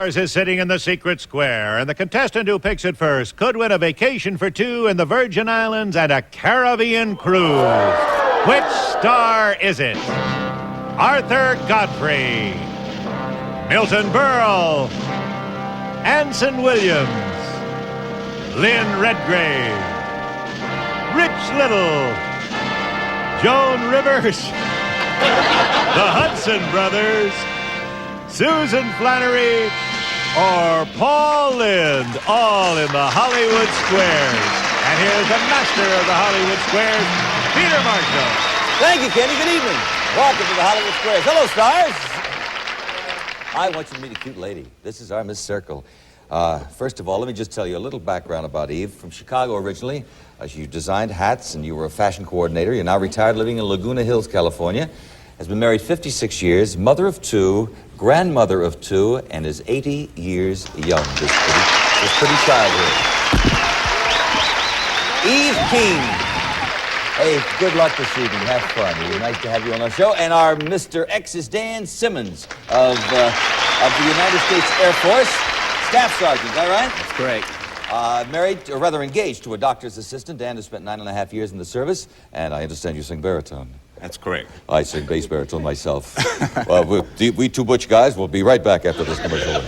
Is sitting in the secret square, and the contestant who picks it first could win a vacation for two in the Virgin Islands and a Caribbean cruise. Which star is it? Arthur Godfrey, Milton Berle, Anson Williams, Lynn Redgrave, Rich Little, Joan Rivers, the Hudson Brothers, Susan Flannery, or Paul Lynde, all in the Hollywood Squares. And here's the master of the Hollywood Squares, Peter Marshall. Thank you, Kenny. Good evening. Welcome to the Hollywood Squares. Hello, stars. I want you to meet a cute lady. This is our Miss Circle. First of all, let me just tell you a little background about Eve. From Chicago originally, you designed hats and you were a fashion coordinator. You're now retired, living in Laguna Hills, California. Has been married 56 years, mother of two, grandmother of two, and is 80 years young. This pretty child here. Eve King. Hey, good luck this evening. Have fun. It was nice to have you on our show. And our Mr. X is Dan Simmons of the United States Air Force, Staff Sergeant. Is that right? That's correct. Married, or rather engaged, to a doctor's assistant. Dan has spent 9.5 years in the service, and I understand you sing baritone. That's correct. I sing bass baritone myself. Well, we two butch guys will be right back after this commercial.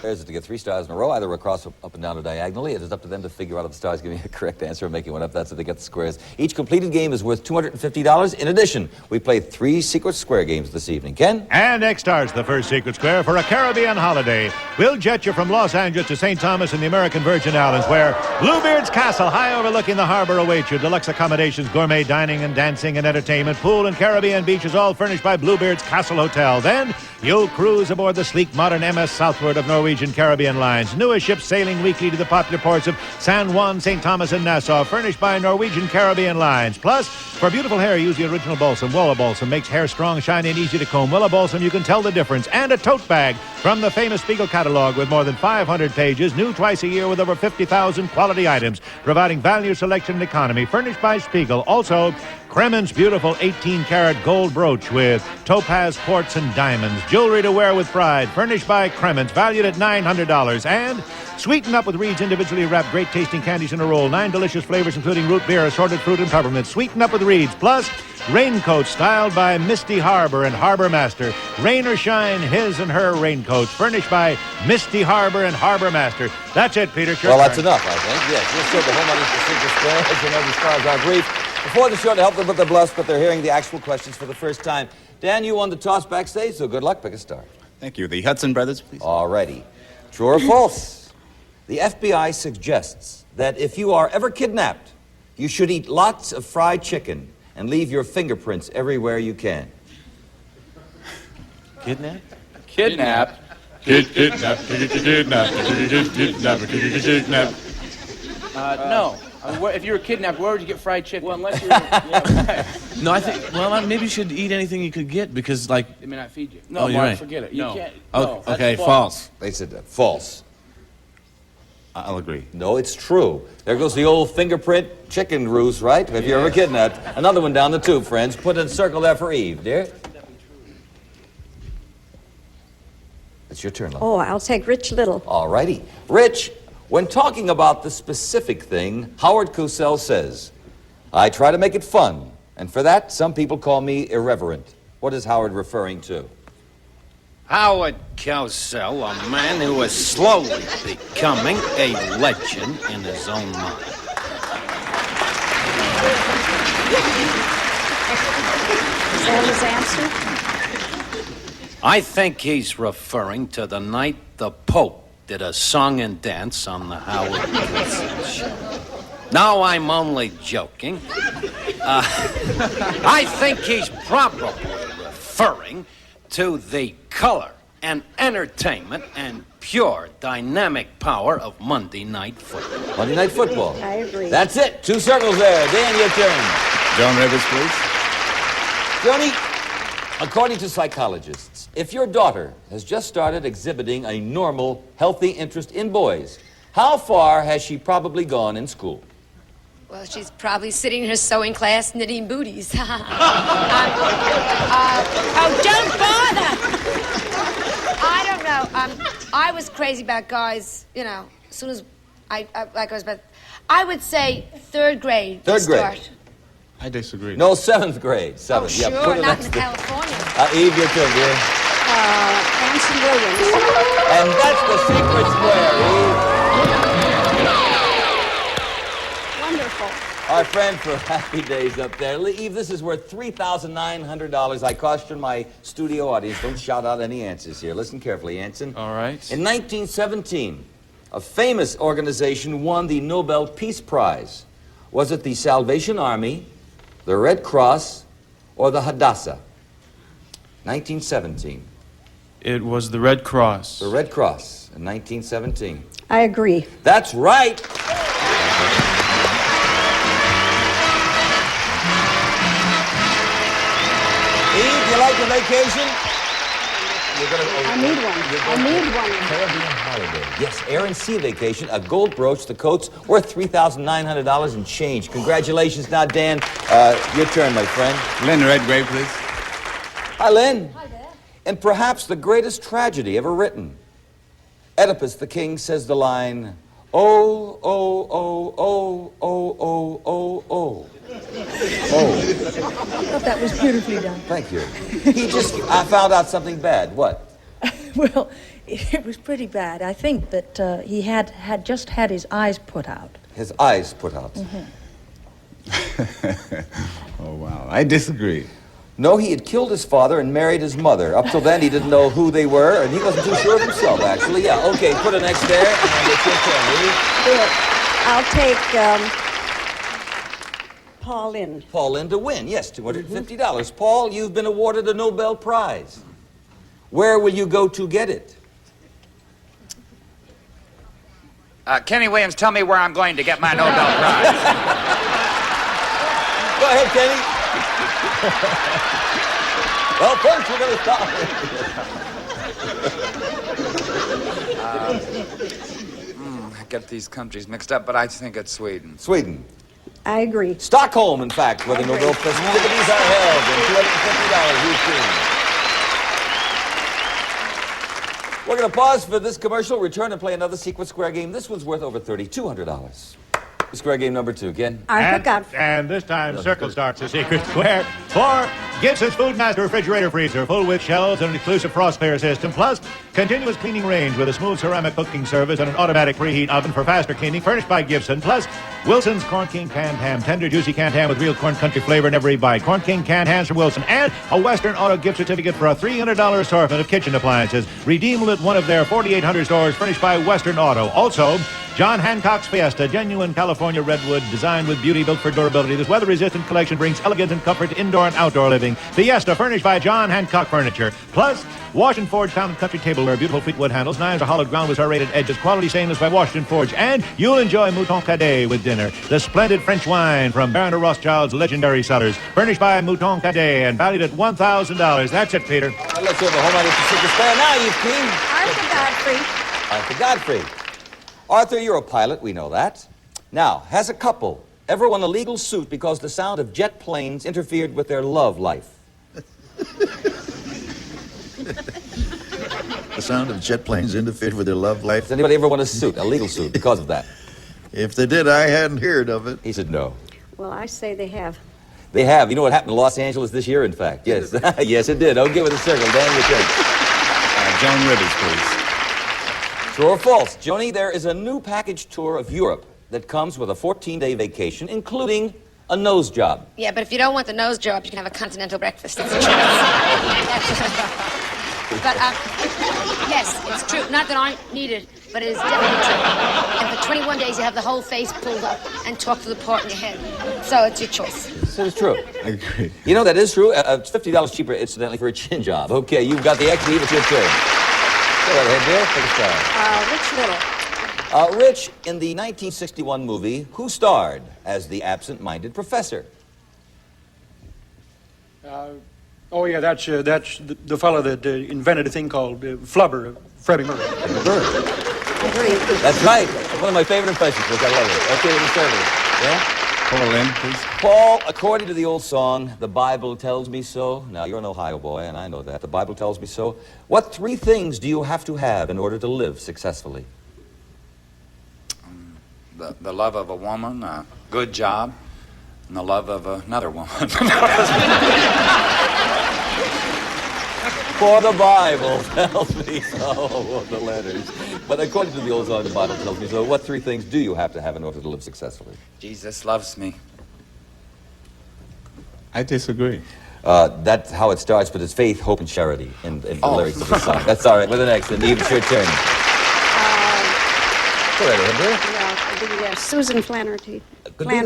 Is to get 3 stars in a row, either across, up and down, or diagonally. It is up to them to figure out if the stars give me a correct answer or making one up. That's how they get the squares. Each completed game is worth $250. In addition, we play 3 secret square games this evening. Ken? And X stars the first secret square for a Caribbean holiday. We'll jet you from Los Angeles to St. Thomas in the American Virgin Islands, where Bluebeard's Castle, high overlooking the harbor, awaits you. Deluxe accommodations, gourmet dining and dancing and entertainment, pool and Caribbean beaches, all furnished by Bluebeard's Castle Hotel. Then you'll cruise aboard the sleek, modern MS Southward of Norwegian Caribbean Lines. Newest ships sailing weekly to the popular ports of San Juan, St. Thomas, and Nassau, furnished by Norwegian Caribbean Lines. Plus, for beautiful hair, use the original balsam. Willow Balsam makes hair strong, shiny, and easy to comb. Willow Balsam, you can tell the difference. And a tote bag from the famous Spiegel catalog with more than 500 pages, new twice a year with over 50,000 quality items, providing value, selection, and economy. Furnished by Spiegel. Also, Kremen's beautiful 18-karat gold brooch with topaz, quartz, and diamonds. Jewelry to wear with pride. Furnished by Kremen's, valued at $900. And sweeten up with Reed's individually wrapped great-tasting candies in a roll. 9 delicious flavors, including root beer, assorted fruit, and peppermint. Sweeten up with Reed's. Plus, raincoats styled by Misty Harbor and Harbor Master. Rain or shine, his and her raincoats. Furnished by Misty Harbor and Harbor Master. That's it, Peter. Well, that's enough, I think. Yes, we'll show the home audience the secret square. As you know, the stars are brief. Before the show, to help them with their bluffs, but they're hearing the actual questions for the first time. Dan, you won the toss backstage, so good luck. Pick a star. Thank you. The Hudson Brothers, please. All righty. True or false? The FBI suggests that if you are ever kidnapped, you should eat lots of fried chicken and leave your fingerprints everywhere you can. Kidnapped? Kidnapped? No. If you were kidnapped, where would you get fried chicken? Well, unless you're... No, I think, well, maybe you should eat anything you could get because, like... They may not feed you. No, Oh, you're Mark, right. forget it. No. You can't... Oh, no, that's okay, false. They said that. False. I'll agree. No, it's true. There goes the old fingerprint chicken ruse, right? If you're ever kidnapped. Another one down the tube, friends. Put a circle there for Eve, dear. It's your turn, love. Oh, I'll take Rich Little. All righty. Rich, when talking about the specific thing, Howard Cosell says, I try to make it fun, and for that, some people call me irreverent. What is Howard referring to? Howard Cosell, a man who is slowly becoming a legend in his own mind. Is that his answer? I think he's referring to the night the Pope did a song and dance on the Howard Cosell show. No, I'm only joking. I think he's probably referring to the color and entertainment and pure dynamic power of Monday Night Football. Monday Night Football. I agree. That's it. 2 circles there. Dan, your turn. Joan Rivers, please. Johnny, according to psychologists, if your daughter has just started exhibiting a normal, healthy interest in boys, how far has she probably gone in school? Well, she's probably sitting in her sewing class knitting booties. Oh, don't bother! I don't know. was crazy about guys, you know, as soon as I was about, I would say 3rd grade. Third grade. Start. I disagree. No, 7th grade. 7th. Oh, sure, put it not next in to- California. Eve, your turn, dear. Anson Williams. And that's the secret square, Wonderful. Eve. Our friend for Happy Days up there. Eve, this is worth $3,900. I cautioned my studio audience, don't shout out any answers here. Listen carefully, Anson. All right. In 1917, a famous organization won the Nobel Peace Prize. Was it the Salvation Army, the Red Cross, or the Hadassah? 1917. It was the Red Cross. The Red Cross in 1917. I agree. That's right. Eve, you like your vacation? I need one. I need one. Caribbean holiday. Yes, air and sea vacation, a gold brooch, the coats, worth $3,900 and change. Congratulations. Now, Dan, your turn, my friend. Lynn Redgrave, please. Hi, Lynn. Hi, Dad. And perhaps the greatest tragedy ever written. Oedipus the king says the line, oh, oh, oh, oh, oh, oh, oh, oh. Oh. I thought that was beautifully done. Thank you. I found out something bad. What? Well, it was pretty bad. I think that he had just had his eyes put out. His eyes put out. Oh, wow. I disagree. No, he had killed his father and married his mother. Up till then, he didn't know who they were, and he wasn't too sure of himself, actually. Yeah, okay, put an X there, and it's your turn, Lee. Good. I'll take Paul Lynde. Paul Lynde to win, yes, $250. Paul, you've been awarded a Nobel Prize. Where will you go to get it? Kenny Williams, tell me where I'm going to get my Nobel Prize. Go ahead, Kenny. Well, first we're going to stop. I get these countries mixed up, but I think it's Sweden. Sweden. I agree. Stockholm, in fact, where the Nobel festivities are held, and $250 each team. We're going to pause for this commercial, return and play another Secret Square game. This one's worth over $3,200. Square game number 2, again. Arthur Godfrey. And this time, Circle starts the Secret Square for Gibson's Foodmaster Refrigerator Freezer, full with shelves and an exclusive frost clear system, plus continuous cleaning range with a smooth ceramic cooking service and an automatic preheat oven for faster cleaning, furnished by Gibson, plus Wilson's Corn King canned ham, tender, juicy canned ham with real corn country flavor in every bite. Corn King canned hams from Wilson, and a Western Auto gift certificate for a $300 assortment of kitchen appliances, redeemable at one of their 4,800 stores, furnished by Western Auto. Also, John Hancock's Fiesta, genuine California redwood, designed with beauty, built for durability. This weather-resistant collection brings elegance and comfort to indoor and outdoor living. Fiesta, furnished by John Hancock Furniture. Plus, Washington Forge Town and Country tableware, beautiful fleetwood handles, knives are hollowed ground with serrated edges, quality stainless by Washington Forge. And you'll enjoy Mouton Cadet with dinner, the splendid French wine from Baron de Rothschild's legendary cellars, furnished by Mouton Cadet and valued at $1,000. That's it, Peter. I'll let you have a home run at the Secret Square. Now, you team. Arthur Godfrey. Arthur Godfrey. Arthur, you're a pilot, we know that. Now, has a couple ever won a legal suit because the sound of jet planes interfered with their love life? The sound of jet planes interfered with their love life? Has anybody ever won a suit, a legal suit, because of that? If they did, I hadn't heard of it. He said no. Well, I say they have. They have. You know what happened in Los Angeles this year, in fact? Yes. Yes, it did. I'll give it a circle. Dan, your turn. Joan Rivers, please. True or false? Joni, there is a new package tour of Europe that comes with a 14-day vacation, including a nose job. Yeah, but if you don't want the nose job, you can have a continental breakfast. It's a choice. But, yes, it's true. Not that I need it, but it is definitely true. And for 21 days, you have the whole face pulled up and talk to the part in your head. So it's your choice. So it's true. I agree. You know, that is true. It's $50 cheaper, incidentally, for a chin job. Okay, you've got the extra. It's your turn. Go right ahead, dear. Take a star. Rich Little. Rich, in the 1961 movie, who starred as the absent-minded professor? Oh, yeah, that's the fellow that invented a thing called flubber, Freddie Mercury. That's right. One of my favorite impressions, which I love it. Okay, the service. Yeah? Poor Lynn, please. Paul, according to the old song, the Bible tells me so. Now, you're an Ohio boy, and I know that. The Bible tells me so. What 3 things do you have to have in order to live successfully? The love of a woman, a good job, and the love of another woman. For the Bible tells me so, the letters. But according to the old song, the Bible tells me so. What 3 things do you have to have in order to live successfully? Jesus loves me. I disagree. That's how it starts, but it's faith, hope, and charity in the lyrics of the song. That's all right. With the next, and Eve, it's your turn. Go ahead, Andrew. Susan Flannery.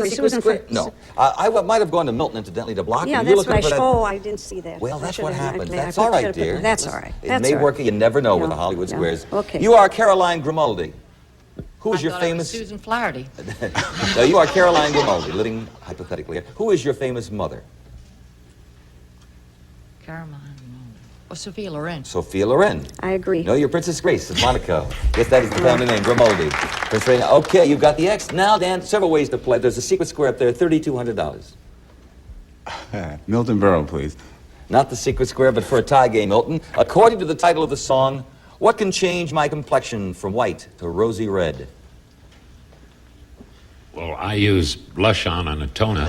Susan Flannery. No. I might have gone to Milton, incidentally, to block. Yeah, that's right. Oh, I didn't see that. Well, that's what happens. That's all right, dear. That's all right. It may work. You never know with the Hollywood squares. Okay. You are Caroline Grimaldi. Who is your famous... Susan Flaherty. No, you are Caroline Grimaldi, living hypothetically. Who is your famous mother? Caroline. Oh, Sophia Loren. Sophia Loren. I agree. No, you're Princess Grace of Monaco. Yes, that is the family name, Grimaldi. Princess Reina. Okay, you've got the X. Now, Dan, several ways to play. There's a secret square up there, $3,200. Milton Berle, please. Not the secret square, but for a tie game, Milton. According to the title of the song, what can change my complexion from white to rosy red? Well, I use blush on a toner.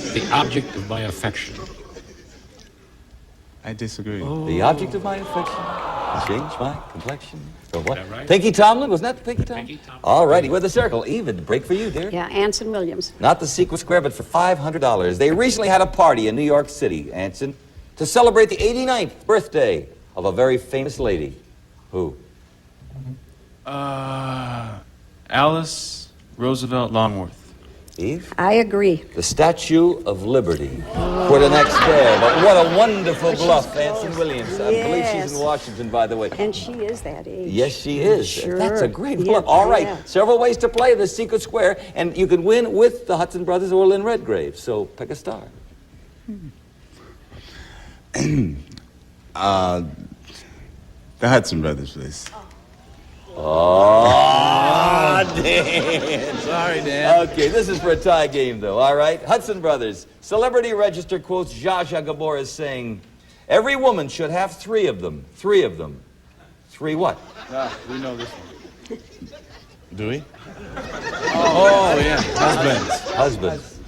The object of my affection. I disagree. The object of my affection change my complexion from what? That right? Pinky Tomlin? Wasn't that the Pinky Tomlin? Pinky Tomlin. All righty, with the circle. Even break for you, dear. Yeah, Anson Williams. Not the secret square, but for $500. They recently had a party in New York City, Anson, to celebrate the 89th birthday of a very famous lady. Who? Alice Roosevelt Longworth. Eve? I agree. The Statue of Liberty. For the next day. But what a wonderful bluff, Anson Williams. I believe she's in Washington, by the way. And she is that age. Yes, she is. Sure. That's a great bluff. All right. Yeah. Several ways to play the secret square, and you can win with the Hudson Brothers or Lynn Redgrave. So pick a star. The Hudson Brothers, please. Oh, Dan. Sorry, Dan. Okay, this is for a tie game, though, all right? Hudson Brothers. Celebrity Register quotes Zsa Zsa Gabor as saying, every woman should have 3 of them. 3 of them. 3 what? We know this one. Do we? Oh, yeah. Husbands. Husbands.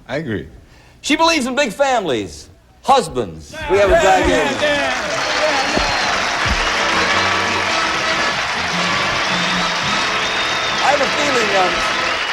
I agree. She believes in big families. Husbands. We have a tie game. I have a feeling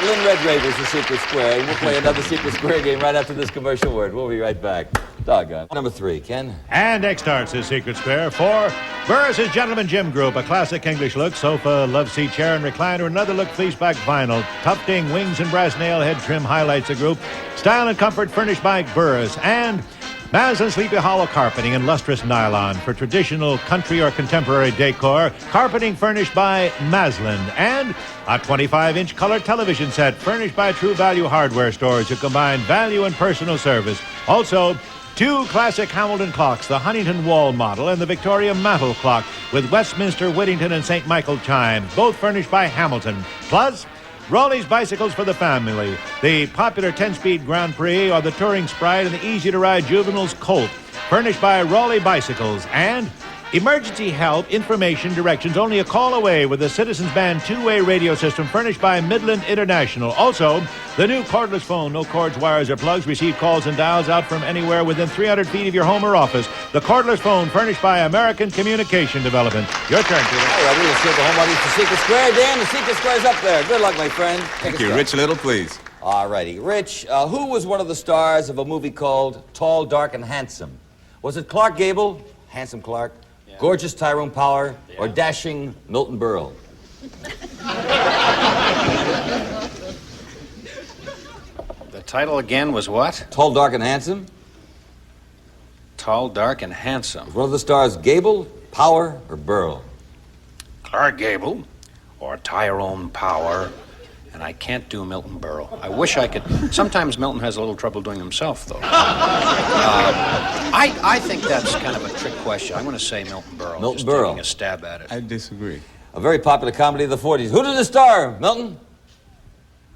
Lynn Redgrave is the secret square, and we'll play another secret square game right after this commercial word. We'll be right back. Doggone. Number 3, Ken. And next starts his secret square for Burris' Gentleman Gym Group, a classic English look, sofa, love seat, chair, and recliner, another look, fleeceback vinyl, tufting, wings, and brass nail head trim highlights the group, style and comfort furnished by Burris, and Maslin Sleepy Hollow carpeting and lustrous nylon for traditional country or contemporary decor. Carpeting furnished by Maslin. And a 25-inch color television set furnished by True Value Hardware stores who combine value and personal service. Also, 2 classic Hamilton clocks, the Huntington Wall model and the Victoria Mantle clock with Westminster, Whittington, and St. Michael chimes, both furnished by Hamilton. Plus, Raleigh's bicycles for the family, the popular 10-speed Grand Prix or the Touring Sprite and the easy-to-ride Juvenile's Colt, furnished by Raleigh Bicycles, and emergency help, information, directions only a call away with the Citizens Band 2-way radio system furnished by Midland International. Also, the new cordless phone, no cords, wires, or plugs, receive calls and dials out from anywhere within 300 feet of your home or office. The cordless phone furnished by American Communication Development. Your turn, Peter. All right, we'll see the home audience, the secret square. Dan, the secret square's up there. Good luck, my friend. Thank you. Rich Little, please. All righty. Rich, who was one of the stars of a movie called Tall, Dark, and Handsome? Was it Clark Gable, Handsome Clark, gorgeous Tyrone Power, or dashing Milton Berle? The title again was what? Tall, Dark, and Handsome. Tall, Dark, and Handsome. One of the stars, Gable, Power, or Berle? Clark Gable, or Tyrone Power, and I can't do Milton Berle. I wish I could. Sometimes Milton has a little trouble doing himself, though. I think that's kind of a trick question. I'm going to say Milton Berle. Milton just Berle. taking a stab at it. I disagree. A very popular comedy of the 40s. Who did it star, Milton?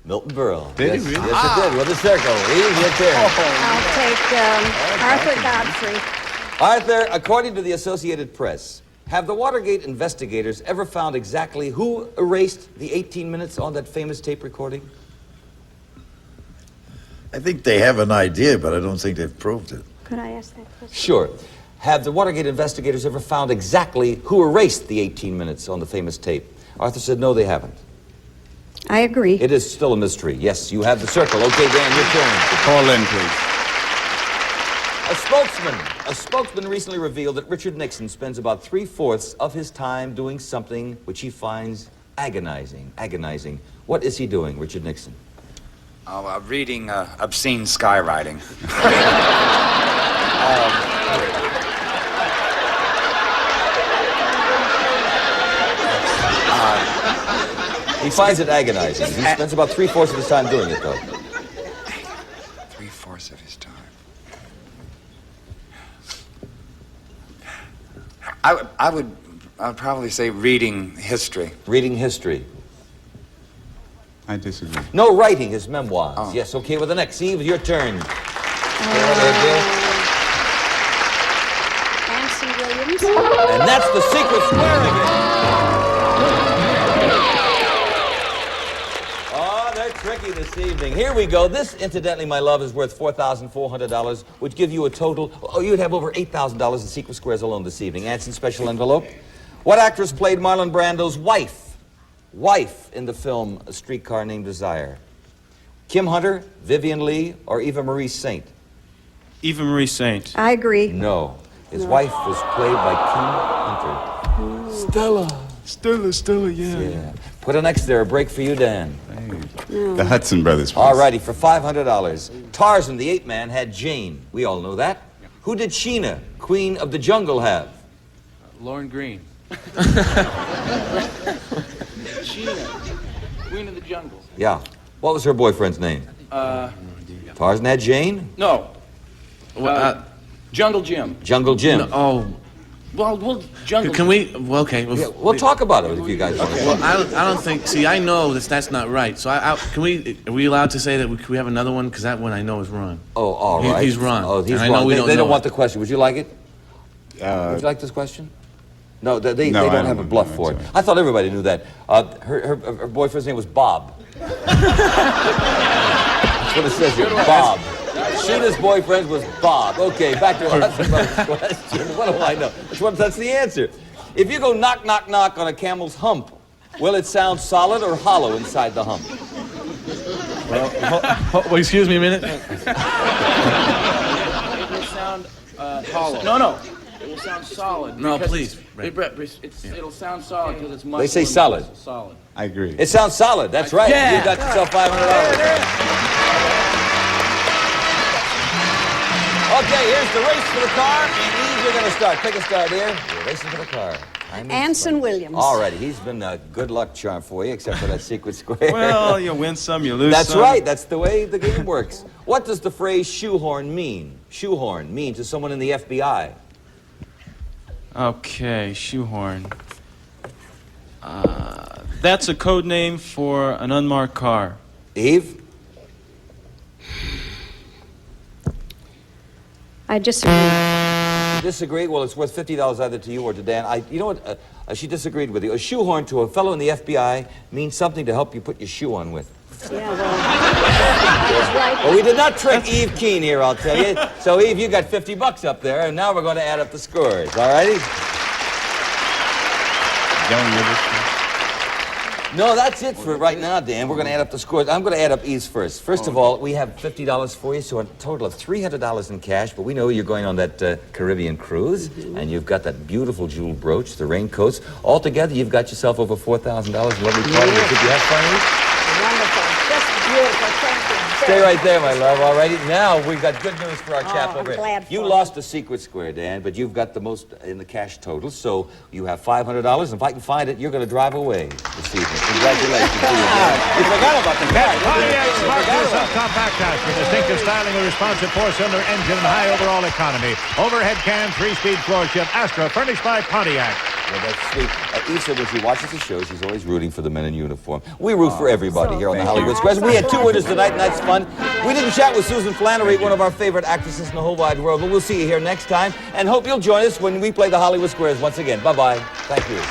Milton Berle. Did yes, he really? Yes, it did. With a circle. Eve, your turn. I'll take Arthur Godfrey. Arthur, according to the Associated Press, have the Watergate investigators ever found exactly who erased the 18 minutes on that famous tape recording? I think they have an idea, but I don't think they've proved it. Could I ask that question? Sure. Have the Watergate investigators ever found exactly who erased the 18 minutes on the famous tape? Arthur said, no, they haven't. I agree. It is still a mystery. Yes, you have the circle. Okay, Dan, your turn. Call in, please. A spokesman recently revealed that Richard Nixon spends about 3/4 of his time doing something which he finds agonizing. Agonizing. What is he doing, Richard Nixon? Reading obscene skywriting. He finds it agonizing. He spends about 3/4 of his time doing it, though. 3/4 of his time. I would probably say reading history. Reading history. I disagree. No, writing his memoirs. Oh. Yes, okay, with the next. Eve, your turn. Anson Williams. And that's the secret square again. Oh, they're tricky this evening. Here we go. This, incidentally, my love, is worth $4,400, which give you a total... Oh, you'd have over $8,000 in secret squares alone this evening. Anson, special envelope. What actress played Marlon Brando's wife in the film A Streetcar Named Desire? Kim Hunter, Vivian Leigh, or Eva Marie Saint? Eva Marie Saint. I agree. No. His wife was played by Kim Hunter. Stella, Yeah. Put an X there, a break for you, Dan. The Hudson Brothers, please. All righty, for $500. Tarzan, the ape man, had Jane. We all know that. Who did Sheena, Queen of the Jungle, have? Lauren Green. Sheena, Queen of the Jungle. Yeah. What was her boyfriend's name? Tarzan had Jane? No. Jungle Jim. Jungle Jim. No, oh. Well, Jungle Can we? Well, okay. Yeah, we'll talk about it if you guys want. Well, I don't think. See, I know that's not right. So, can we? Are we allowed to say that? Can we have another one? Because that one I know is wrong. Oh, all right. He's wrong. Oh, he's and wrong. I know They don't know want it. the question. Would you like it? Would you like this question? No, they No, I don't have a don't bluff know, for it. it's all right. I thought everybody knew that. Her boyfriend's name was Bob. That's what it says here, Bob. Sheena's boyfriend was Bob. Okay, back to Hudson Brothers question. What do I know? That's the answer. If you go knock, knock, knock on a camel's hump, will it sound solid or hollow inside the hump? Well, excuse me a minute. It will sound hollow. No. It will sound solid. No, because please. It'll sound solid because it's muscle. They say and solid. muscle. Solid. I agree. It sounds solid. That's right. Yeah. You got yourself $500. Okay, here's the race for the car. And Eve, you're going to start. Pick a star, dear. You're racing for the car. Anson Williams. All righty. He's been a good luck charm for you, except for that secret square. Well, you win some, you lose That's some. right. That's the way the game works. What does the phrase shoehorn mean? Shoehorn mean to someone in the FBI? Okay, shoehorn. That's a code name for an unmarked car. Eve? I disagree. You disagree? Well, it's worth $50 either to you or to Dan. You know what? She disagreed with you. A shoehorn to a fellow in the FBI means something to help you put your shoe on with. Yeah, well, he's right. Well, we did not trick Eve Keene here, I'll tell you. So, Eve, you got $50 up there, and now we're going to add up the scores, all righty? Joan Rivers. No, that's it for right now, Dan. We're going to add up the scores. I'm going to add up Eve's first. First of all, we have $50 for you, so a total of $300 in cash. But we know you're going on that Caribbean cruise, and you've got that beautiful jeweled brooch, the raincoats. Altogether, you've got yourself over $4,000 in lovely party. Did you have fun, Eve? Wonderful. Just beautiful. Thank you. Stay right there, my love. All righty. Now we've got good news for our chap over here. glad You for lost the secret square, Dan, but you've got the most in the cash total, so you have $500. And if I can find it, you're going to drive away this evening. Congratulations. You forgot about the car. Pontiac Smart New Subcompact Dash with distinctive styling, a responsive four-cylinder engine, and high overall economy. Overhead cam, 3-speed floor shift, Astra, furnished by Pontiac. Well, that's sweet. Issa, when she watches the show, she's always rooting for the men in uniform. We root for everybody here on the Hollywood Squares. We had 2 winners tonight, and that's fun. We didn't chat with Susan Flannery, one of our favorite actresses in the whole wide world, but we'll see you here next time, and hope you'll join us when we play the Hollywood Squares once again. Bye-bye. Thank you.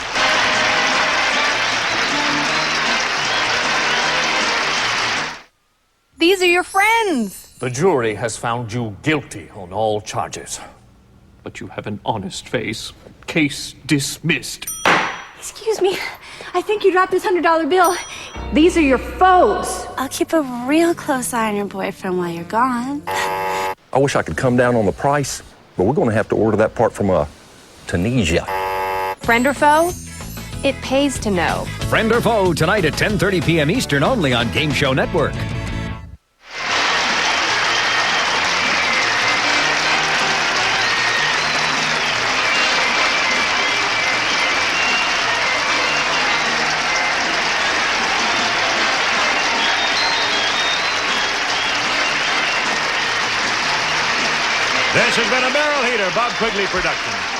These are your friends. The jury has found you guilty on all charges. But you have an honest face. Case dismissed. Excuse me. I think you dropped this $100 bill. These are your foes. I'll keep a real close eye on your boyfriend while you're gone. I wish I could come down on the price, but we're going to have to order that part from Tunisia. Friend or foe? It pays to know. Friend or foe tonight at 10:30 p.m. Eastern only on Game Show Network. This has been a Barrel Heater, Bob Quigley production.